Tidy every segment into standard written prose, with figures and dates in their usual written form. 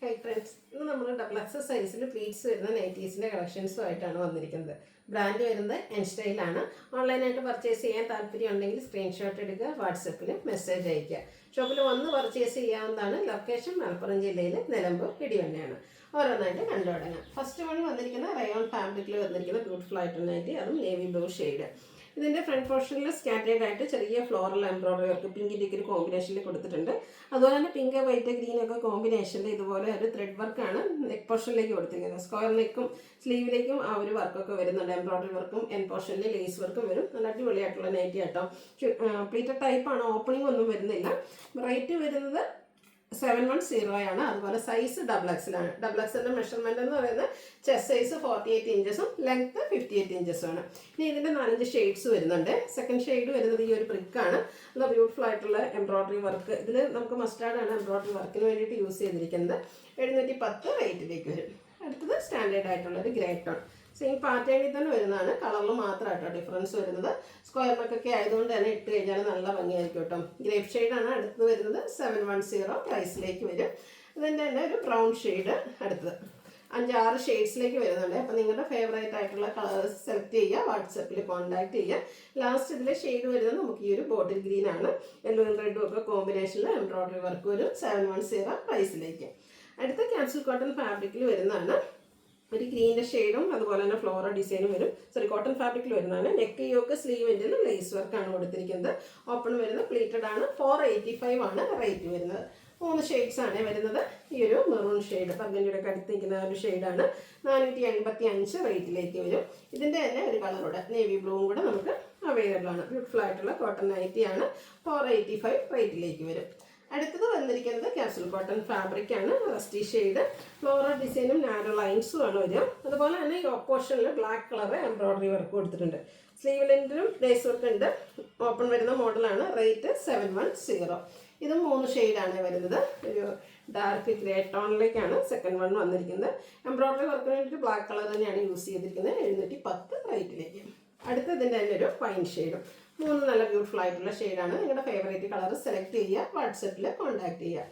Hi friends, ഇന്ന് നമ്മൾ double XL സൈസിൽ പ്ലീറ്റ്സ് വരുന്ന നൈറ്റീസിൻ്റെ കളക്ഷൻസുമായിട്ടാണ് വന്നിരിക്കുന്നത്. ബ്രാൻഡ് വരുന്നത് എൻസ്റ്റൈലാണ്. ഓൺലൈനായിട്ട് പർച്ചേസ് ചെയ്യാൻ താല്പര്യം ഉണ്ടെങ്കിൽ സ്ക്രീൻഷോട്ട് എടുക്കുക, വാട്സപ്പിൽ മെസ്സേജ് അയയ്ക്കുക. ഷോപ്പിൽ വന്ന് പർച്ചേസ് ചെയ്യാവുന്നതാണ്. ലൊക്കേഷൻ മലപ്പുറം ജില്ലയിൽ നിലമ്പൂർ ഇടിവണ്ണയാണ്. ഓരോന്നായിട്ട് കണ്ടു തുടങ്ങാം. ഫസ്റ്റ് വൺ വന്നിരിക്കുന്ന റയോൺ ഫാബ്രിക്കിൽ വന്നിരിക്കുന്ന ബ്യൂട്ടിഫുൾ ആയിട്ടുള്ള നൈറ്റി, അതും നേവി ബ്ലൂ ഷെയ്ഡ്. ഇതിൻ്റെ ഫ്രണ്ട് പോർഷനിൽ സ്കാറ്റേഡ് ആയിട്ട് ചെറിയ ഫ്ലോറൽ എംബ്രോയിഡറി വർക്ക് പിങ്കിൻ്റെയൊക്കെ ഒരു കോമ്പിനേഷനിൽ കൊടുത്തിട്ടുണ്ട്. അതുപോലെ തന്നെ പിങ്ക് വൈറ്റ് ഗ്രീനൊക്കെ കോമ്പിനേഷനിൽ ഇതുപോലെ ഒരു ത്രെഡ് വർക്കാണ് നെക്ക് പോർഷനിലേക്ക് കൊടുത്തിരിക്കുന്നത്. സ്ക്വയർ നെക്കും സ്ലീവിലേക്കും ആ ഒരു വർക്കൊക്കെ വരുന്നുണ്ട്. എംബ്രോയിഡറി വർക്കും എൻ പോർഷനിൽ ലേസ് വർക്കും വരും. നല്ല അടിപൊളിയായിട്ടുള്ള നൈറ്റി കേട്ടോ. പ്ലീറ്റഡ് ടൈപ്പാണ്, ഓപ്പണിംഗ് ഒന്നും വരുന്നില്ല. റേറ്റ് വരുന്നത് 710 ആണ്. അതുപോലെ സൈസ് ഡബിൾ എക്സലാണ്. ഡബിൾ എക്സലിൻ്റെ മെഷർമെൻറ്റ് എന്ന് പറയുന്നത് ചെസ്റ്റ് സൈസ് 48 ഇഞ്ചസും ലെങ്ത്ത് 58 ഇഞ്ചസും ആണ്. ഇനി ഇതിൻ്റെ 4 ഷെയ്ഡ്സ് വരുന്നുണ്ട്. സെക്കൻഡ് ഷെയ്ഡ് വരുന്നത് ഈ ഒരു ബ്രിക്കാണ്. നല്ല ബ്യൂട്ടിഫുൾ ആയിട്ടുള്ള എംബ്രോയിഡറി വർക്ക്. ഇതിൽ നമുക്ക് മസ്റ്റാർഡാണ് എംബ്രോയിഡറി വർക്കിന് വേണ്ടിയിട്ട് യൂസ് ചെയ്തിരിക്കുന്നത്. 710 റേറ്റിലേക്ക് വരും. അടുത്തത് സ്റ്റാൻഡേർഡ് ആയിട്ടുള്ള ഒരു ഗ്രേ ടോൺ, സെയിം പാറ്റേണിൽ തന്നെ വരുന്നതാണ്. കളറിൽ മാത്രമായിട്ടോ ഡിഫറൻസ് വരുന്നത്. സ്ക്വയർ നെക്കൊക്കെ ആയതുകൊണ്ട് തന്നെ ഇട്ട് കഴിഞ്ഞാൽ നല്ല ഭംഗിയായിരിക്കും കേട്ടോ. ഗ്രേപ്പ് ഷെയ്ഡാണ് അടുത്തത് വരുന്നത്. 710 പ്രൈസിലേക്ക് വരും. ഇതിൻ്റെ തന്നെ ഒരു ബ്രൗൺ ഷെയ്ഡ് അടുത്തത്. 5-6 ഷെയ്ഡ്സിലേക്ക് വരുന്നുണ്ട്. അപ്പോൾ നിങ്ങളുടെ ഫേവറേറ്റ് ആയിട്ടുള്ള കളേഴ്സ് സെലക്ട് ചെയ്യുക, വാട്സപ്പിൽ കോൺടാക്ട് ചെയ്യുക. ലാസ്റ്റ് ഇതിലെ ഷെയ്ഡ് വരുന്നത് നമുക്ക് ഈ ഒരു ബോട്ടിൽ ഗ്രീൻ ആണ്. യെല്ലോയും റെഡും ഒക്കെ കോമ്പിനേഷനിൽ എംബ്രോയിഡറി വർക്ക് ഒരു 710 പ്രൈസിലേക്ക്. അടുത്ത ക്യാപ്സൂൾ കോട്ടൺ ഫാബ്രിക്കിൽ വരുന്നതാണ്. ഒരു ഗ്രീൻ്റെ ഷെയ്ഡും അതുപോലെ തന്നെ ഫ്ലോറൽ ഡിസൈനും വരും. കോട്ടൺ ഫാബ്രിക്കിൽ വരുന്നതാണ്. നെക്ക് യോക്ക് സ്ലീവിൻ്റെ ലേസ് വർക്കാണ് കൊടുത്തിരിക്കുന്നത്. ഓപ്പൺ വരുന്നത് പ്ലീറ്റഡ് ആണ്. 485 ആണ് റേറ്റ് വരുന്നത്. 3 ഷെയ്ഡ്സ് ആണ് വരുന്നത്. ഈ ഒരു മെറൂൺ ഷെയ്ഡ് പർഗൻഡിയുടെ അടുത്ത് നിൽക്കുന്ന ഒരു ഷെയ്ഡാണ്. 485 റേറ്റിലേക്ക് വരും. ഇതിൻ്റെ തന്നെ ഒരു കളറോടെ നേവി ബ്ലൂവും കൂടെ നമുക്ക് അവൈലബിൾ ആണ്. ബ്യൂട്ടിഫുൾ ആയിട്ടുള്ള കോട്ടൺ നൈറ്റിയാണ്. 485 റേറ്റിലേക്ക് വരും. അടുത്തത് വന്നിരിക്കുന്നത് ക്യാപ്സൂൾ കോട്ടൺ ഫാബ്രിക് ആണ്. റസ്റ്റി ഷെയ്ഡ്, ഫ്ലോറൽ ഡിസൈനും നാരോ ലൈൻസും ആണ് വരിക. അതുപോലെ തന്നെ ഈ ഓപ്പോഷനിൽ ബ്ലാക്ക് കളർ എംബ്രോയിഡറി വർക്ക് കൊടുത്തിട്ടുണ്ട്. സ്ലീവ് ലെൻറ്റിലും ലേസ് വർക്ക് ഉണ്ട്. ഓപ്പൺ വരുന്ന മോഡലാണ്. റേറ്റ് 710. ഇതും 3 ഷെയ്ഡാണ് വരുന്നത്. ഒരു ഡാർക്ക് ഗ്രേ ടോണിലേക്കാണ് സെക്കൻഡ് വൺ വന്നിരിക്കുന്നത്. എംബ്രോയിഡറി വർക്കിന് വേണ്ടിയിട്ട് ബ്ലാക്ക് കളർ തന്നെയാണ് യൂസ് ചെയ്തിരിക്കുന്നത്. 710 റേറ്റിലേക്ക്. അടുത്തതിൻ്റെ തന്നെ ഒരു വൈൻ ഷെയ്ഡും. 3 നല്ല ബ്യൂട്ടിഫുൾ ആയിട്ടുള്ള ഷെയ്ഡാണ്. നിങ്ങളുടെ ഫേവറേറ്റ് കളർ സെലക്ട് ചെയ്യുക, വാട്സപ്പിൽ കോൺടാക്ട് ചെയ്യുക.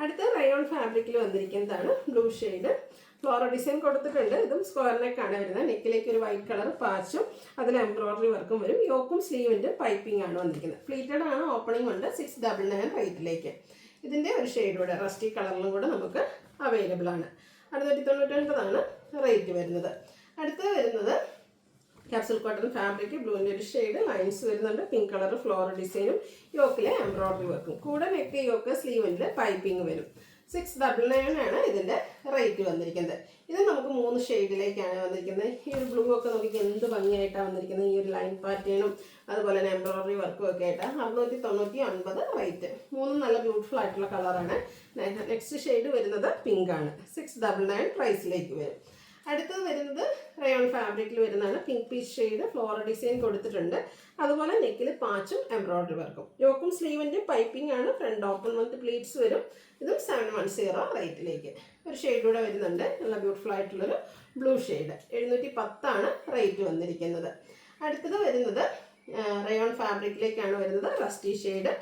അടുത്ത റയോൺ ഫാബ്രിക്കിൽ വന്നിരിക്കുന്നതാണ് ബ്ലൂ ഷെയ്ഡ്. ഫ്ലോറൽ ഡിസൈൻ കൊടുത്തിട്ടുണ്ട്. ഇതും സ്ക്വയർ നെക്കാണ് വരുന്നത്. നെക്കിലേക്ക് ഒരു വൈറ്റ് കളർ പാച്ചും അതിൽ എംബ്രോയിഡറി വർക്കും വരും. യോക്കും സ്ലീവിൻ്റെ പൈപ്പിംഗ് ആണ് വന്നിരിക്കുന്നത്. പ്ലീറ്റഡ് ആണ്, ഓപ്പണിംഗ് ഉണ്ട്. 699 റേറ്റിലേക്ക്. ഇതിൻ്റെ ഒരു ഷെയ്ഡൂടെ റസ്റ്റി കളറിലും കൂടെ നമുക്ക് അവൈലബിൾ ആണ്. 699 ആണ് റേറ്റ് വരുന്നത്. അടുത്ത് വരുന്നത് ക്യാപ്സൂൾ കോട്ടൺ ഫാബ്രിക്, ബ്ലൂവിൻ്റെ ഒരു ഷെയ്ഡ്, ലൈൻസ് വരുന്നുണ്ട്. പിങ്ക് കളർ ഫ്ലോറൽ ഡിസൈനും യോക്കിലെ എംബ്രോയിഡറി വർക്കും. കൂടെ നെക്ക് യോക്ക് സ്ലീവിൻ്റെ പൈപ്പിംഗ് വരും. 699 ആണ് ഇതിൻ്റെ റേറ്റ് വന്നിരിക്കുന്നത്. ഇത് നമുക്ക് 3 ഷെയ്ഡിലേക്കാണ് വന്നിരിക്കുന്നത്. ഈ ഒരു ബ്ലൂ ഒക്കെ നോക്കി എന്ത് ഭംഗിയായിട്ടാണ് വന്നിരിക്കുന്നത്. ഈ ഒരു ലൈൻ പാറ്റേണും അതുപോലെ തന്നെ എംബ്രോയിഡറി വർക്കും ഒക്കെ ആയിട്ട് 699 റേറ്റ്. 3 നല്ല ബ്യൂട്ടിഫുൾ ആയിട്ടുള്ള കളറാണ്. നെക്സ്റ്റ് ഷെയ്ഡ് വരുന്നത് പിങ്ക് ആണ്. 699 പ്രൈസിലേക്ക് വരും. അടുത്തത് വരുന്നത് റയോൺ ഫാബ്രിക്കിൽ വരുന്നതാണ്. Pink peach shade, floral design കൊടുത്തിട്ടുണ്ട്. അതുപോലെ നെക്കിൽ പാച്ചും എംബ്രോയിഡറി വർക്കും. യോക്കും സ്ലീവിൻ്റെ പൈപ്പിംഗ് ആണ്. ഫ്രണ്ട് ഓപ്പൺ വന്ന് പ്ലീറ്റ്സ് വരും. ഇതും 710 റേറ്റിലേക്ക്. ഒരു ഷെയ്ഡ് കൂടെ വരുന്നുണ്ട്. നല്ല ബ്യൂട്ടിഫുൾ ആയിട്ടുള്ളൊരു ബ്ലൂ ഷെയ്ഡ്. 710 ആണ് റേറ്റ് വന്നിരിക്കുന്നത്. അടുത്തത് വരുന്നത് റയോൺ ഫാബ്രിക്കിലേക്കാണ് വരുന്നത്. റസ്റ്റി ഷെയ്ഡ്,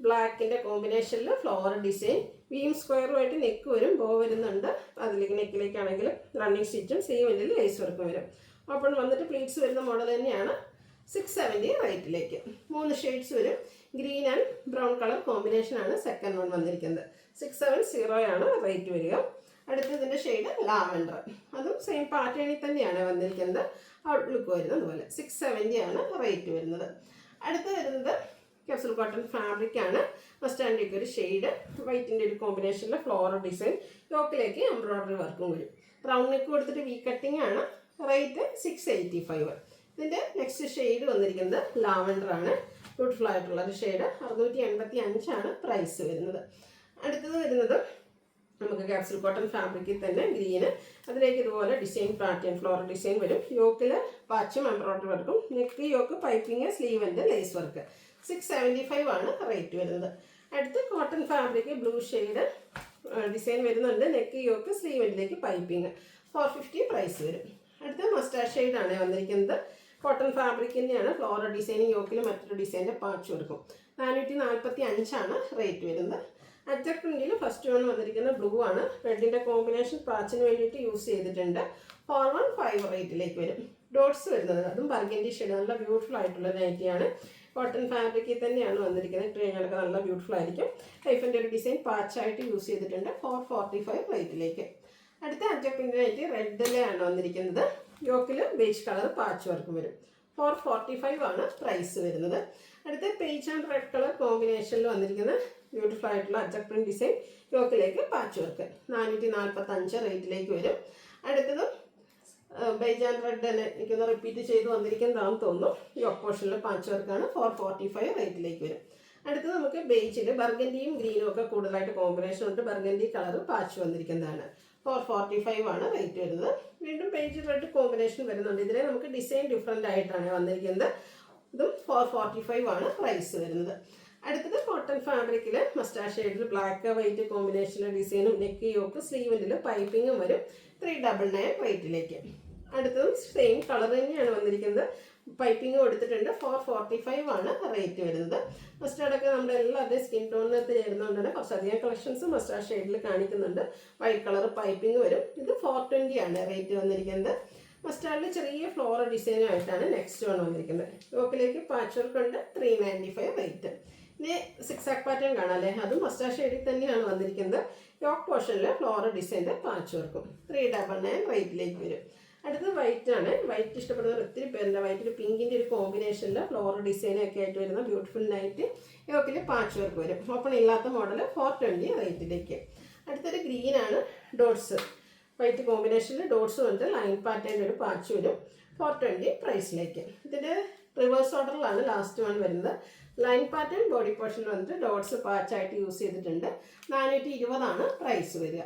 ബ്ലാക്കിൻ്റെ കോമ്പിനേഷനിൽ ഫ്ലോറൽ ഡിസൈൻ, വീം സ്ക്വയറുമായിട്ട് നെക്ക് വരും. ബോ വരുന്നുണ്ട്. അതിലേക്ക് നെക്കിലേക്കാണെങ്കിൽ റണ്ണിങ് സ്റ്റിച്ചും സ്ലീവിൻ്റെ ലേസ് വർക്കും വരും. ഓപ്പൺ വന്നിട്ട് പ്ലീറ്റ്സ് വരുന്ന മോഡൽ തന്നെയാണ്. 670 റേറ്റിലേക്ക്. 3 ഷെയ്ഡ്സ് വരും. ഗ്രീൻ ആൻഡ് ബ്രൗൺ കളർ കോമ്പിനേഷനാണ് സെക്കൻഡ് വൺ വന്നിരിക്കുന്നത്. 670 ആണ് റേറ്റ് വരിക. അടുത്തതിൻ്റെ ഷെയ്ഡ് ലാവൻഡർ. അതും സെയിം പാറ്റേണിൽ തന്നെയാണ് വന്നിരിക്കുന്നത്. ഔട്ട്ലുക്ക് വരുന്നത് അതുപോലെ. 670 ആണ് റേറ്റ് വരുന്നത്. അടുത്ത് വരുന്നത് ക്യാപ്സൂൾ കോട്ടൺ ഫാബ്രിക് ആണ്. മസ്റ്റാൻഡിലേക്ക് ഒരു ഷെയ്ഡ്, വൈറ്റിൻ്റെ ഒരു കോമ്പിനേഷനിൽ ഫ്ലോറൽ ഡിസൈൻ, യോക്കിലേക്ക് എംബ്രോയിഡറി വർക്കും വരും. റൗണ്ട് നെക്ക് കൊടുത്തിട്ട് വി കട്ടിംഗ് ആണ്. റേറ്റ് 685. ഇതിൻ്റെ നെക്സ്റ്റ് ഷെയ്ഡ് വന്നിരിക്കുന്നത് ലാവൻഡർ ആണ്. ബ്യൂട്ടിഫുൾ ആയിട്ടുള്ള ഒരു ഷെയ്ഡ്. 685 ആണ് പ്രൈസ് വരുന്നത്. അടുത്തത് വരുന്നത് നമുക്ക് ക്യാപ്സൂൾ കോട്ടൺ ഫാബ്രിക്കിൽ തന്നെ ഗ്രീന്, അതിലേക്ക് ഇതുപോലെ ഡിസൈൻ പാറ്റേൺ ഫ്ലോറൽ ഡിസൈൻ വരും. യോക്കിൽ പാച്ചും എംബ്രോയിഡറി വർക്കും, നെക്ക് യോക്ക് പൈപ്പിംഗ് സ്ലീവിൻ്റെ ലേസ് വർക്ക്. 675 ആണ് റേറ്റ് വരുന്നത്. അടുത്ത് cotton fabric blue shade design വരുന്നുണ്ട്. നെക്ക് യോക്ക് സ്ലീവിലേക്ക് പൈപ്പിംഗ്. 450 പ്രൈസ് വരും. അടുത്ത മസ്റ്റാർഡ് ഷെയ്ഡാണ് വന്നിരിക്കുന്നത്. കോട്ടൺ ഫാബ്രിക്കിൻ്റെയാണ്. ഫ്ലോറൽ ഡിസൈനിങ് യോക്കിൽ മറ്റൊരു ഡിസൈൻ്റെ പാച്ച് കൊടുക്കും. 445 ആണ് റേറ്റ് വരുന്നത്. അജ്രക് പ്രിന്റിൽ ഫസ്റ്റ് വൺ വന്നിരിക്കുന്ന ബ്ലൂ ആണ്. റെഡിൻ്റെ കോമ്പിനേഷൻ പാച്ചിന് വേണ്ടിയിട്ട് യൂസ് ചെയ്തിട്ടുണ്ട്. 415 റേറ്റിലേക്ക് വരും. ഡോട്ട്സ് വരുന്നത് അതും ബർഗൻഡി ഷെയ്ഡ്, നല്ല ബ്യൂട്ടിഫുൾ ആയിട്ടുള്ള നൈറ്റിയാണ്. കോട്ടൺ ഫാബ്രിക്കിൽ തന്നെയാണ് വന്നിരിക്കുന്നത്. ഇട്ട് കഴിഞ്ഞാലൊക്കെ നല്ല ബ്യൂട്ടിഫുൾ ആയിരിക്കും. ലൈഫിൻ്റെ ഒരു ഡിസൈൻ പാച്ചായിട്ട് യൂസ് ചെയ്തിട്ടുണ്ട്. 445 റേറ്റിലേക്ക്. അടുത്ത അജ്രക് പ്രിന്റ് നൈറ്റി റെഡിലാണ് വന്നിരിക്കുന്നത്. യോക്കിൽ ബേജ് കളർ പാച്ച് വർക്ക് വരും. 445 ആണ് പ്രൈസ് വരുന്നത്. അടുത്ത പേജ് ആൻഡ് റെഡ് കളർ കോമ്പിനേഷനിൽ വന്നിരിക്കുന്ന ബ്യൂട്ടിഫുൾ ആയിട്ടുള്ള അജ്രക് പ്രിന്റ് ഡിസൈൻ യോക്കിലേക്ക് പാച്ച് വർക്ക് 445 റേറ്റിലേക്ക് വരും. അടുത്തതും ബേജ് ആൻഡ് റെഡ് തന്നെ എനിക്കൊന്ന് റിപ്പീറ്റ് ചെയ്ത് വന്നിരിക്കുന്നതാണെന്ന് തോന്നുന്നു. യോക്ക് പോർഷനിൽ പാച്ച് വർക്കാണ്. 445 റേറ്റിലേക്ക് വരും. അടുത്തത് നമുക്ക് ബേജിൽ ബർഗൻഡിയും ഗ്രീനും ഒക്കെ കൂടുതലായിട്ട് കോമ്പിനേഷൻ ഉണ്ട്. Burgundy colour patch വന്നിരിക്കുന്നതാണ്. 445 ആണ് റേറ്റ് വരുന്നത്. വീണ്ടും പേജ് റെഡ് കോമ്പിനേഷൻ വരുന്നുണ്ട്. ഇതിലെ നമുക്ക് ഡിസൈൻ ഡിഫറെൻ്റ് ആയിട്ടാണ് വന്നിരിക്കുന്നത്. ഇതും 445 ആണ് പ്രൈസ് വരുന്നത്. അടുത്തത് കോട്ടൺ ഫാബ്രിക്കിൽ മസ്റ്റാർഡ് ഷെയ്ഡിൽ ബ്ലാക്ക് വൈറ്റ് കോമ്പിനേഷനിലെ ഡിസൈനും നെക്ക് യോക്ക് സ്ലീവിൻ്റെ പൈപ്പിങ്ങും വരും. 399 റേറ്റിലേക്ക്. അടുത്തതും സെയിം കളർ തന്നെയാണ് വന്നിരിക്കുന്നത്. പൈപ്പിംഗ് കൊടുത്തിട്ടുണ്ട്. 445 ആണ് റേറ്റ് വരുന്നത്. മസ്റ്റാർഡൊക്കെ നമ്മുടെ എല്ലാവരുടെയും സ്കിൻ ടോണിനകത്ത് ചേരുന്നതുകൊണ്ട് തന്നെ കുറച്ചധികം കളക്ഷൻസ് മസ്റ്റാർഡ് ഷെയ്ഡിൽ കാണിക്കുന്നുണ്ട്. വൈറ്റ് കളർ പൈപ്പിംഗ് വരും. ഇത് 420 ആണ് റേറ്റ് വന്നിരിക്കുന്നത്. മസ്റ്റാർഡിൽ ചെറിയ ഫ്ലോറൽ ഡിസൈനുമായിട്ടാണ് നെക്സ്റ്റ് വൺ വന്നിരിക്കുന്നത്. യോക്കിലേക്ക് പാച്ച് വർക്ക് ഉണ്ട്. 395 റേറ്റ്. ഇനി സിക്സ് ആക്ക് പാറ്റേൺ കാണാം അല്ലേ, അതും മസ്റ്റാർഡ് ഷെയ്ഡിൽ തന്നെയാണ് വന്നിരിക്കുന്നത്. യോക്ക് പോർഷനിൽ ഫ്ലോറൽ ഡിസൈൻ്റെ പാച്ച് വർക്കും 399 റേറ്റിലേക്ക് വരും. അടുത്തത് വൈറ്റ് ആണ്. വൈറ്റ് ഇഷ്ടപ്പെടുന്നവർ ഒത്തിരി പേരുണ്ട്. വൈറ്റിൽ പിങ്കിൻ്റെ ഒരു കോമ്പിനേഷനിൽ ഫ്ലോറൽ ഡിസൈനൊക്കെ ആയിട്ട് വരുന്ന ബ്യൂട്ടിഫുൾ നൈറ്റ് യോക്കിൽ പാച്ച് വർക്ക് വരും. ഓപ്പൺ ഇല്ലാത്ത മോഡൽ 420 റേറ്റിലേക്ക്. അടുത്തൊരു ഗ്രീനാണ്. ഡോട്ട്സ് വൈറ്റ് കോമ്പിനേഷനിൽ ഡോട്ട്സും ഉണ്ട്. ലൈൻ പാറ്റേണിൻ്റെ ഒരു പാച്ച് വരും. 420 പ്രൈസിലേക്ക്. ഇതിൻ്റെ റിവേഴ്സ് ഓർഡറിലാണ് ലാസ്റ്റ് വൺ വരുന്നത്. ലൈൻ പാറ്റേൺ ബോഡി പോർഷനിൽ വന്നിട്ട് ഡോട്ട്സ് പാച്ചായിട്ട് യൂസ് ചെയ്തിട്ടുണ്ട്. 420 ആണ് പ്രൈസ് വരിക.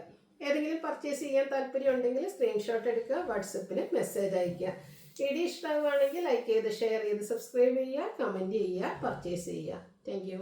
ഏതെങ്കിലും പർച്ചേസ് ചെയ്യാൻ താല്പര്യം ഉണ്ടെങ്കിൽ സ്ക്രീൻഷോട്ട് എടുക്കുക, വാട്സപ്പിൽ മെസ്സേജ് അയയ്ക്കുക. വീഡിയോ ഇഷ്ടമാവുകയാണെങ്കിൽ ലൈക്ക് ചെയ്ത് ഷെയർ ചെയ്ത് സബ്സ്ക്രൈബ് ചെയ്യുക, കമൻറ്റ് ചെയ്യുക, പർച്ചേസ് ചെയ്യുക. Thank you.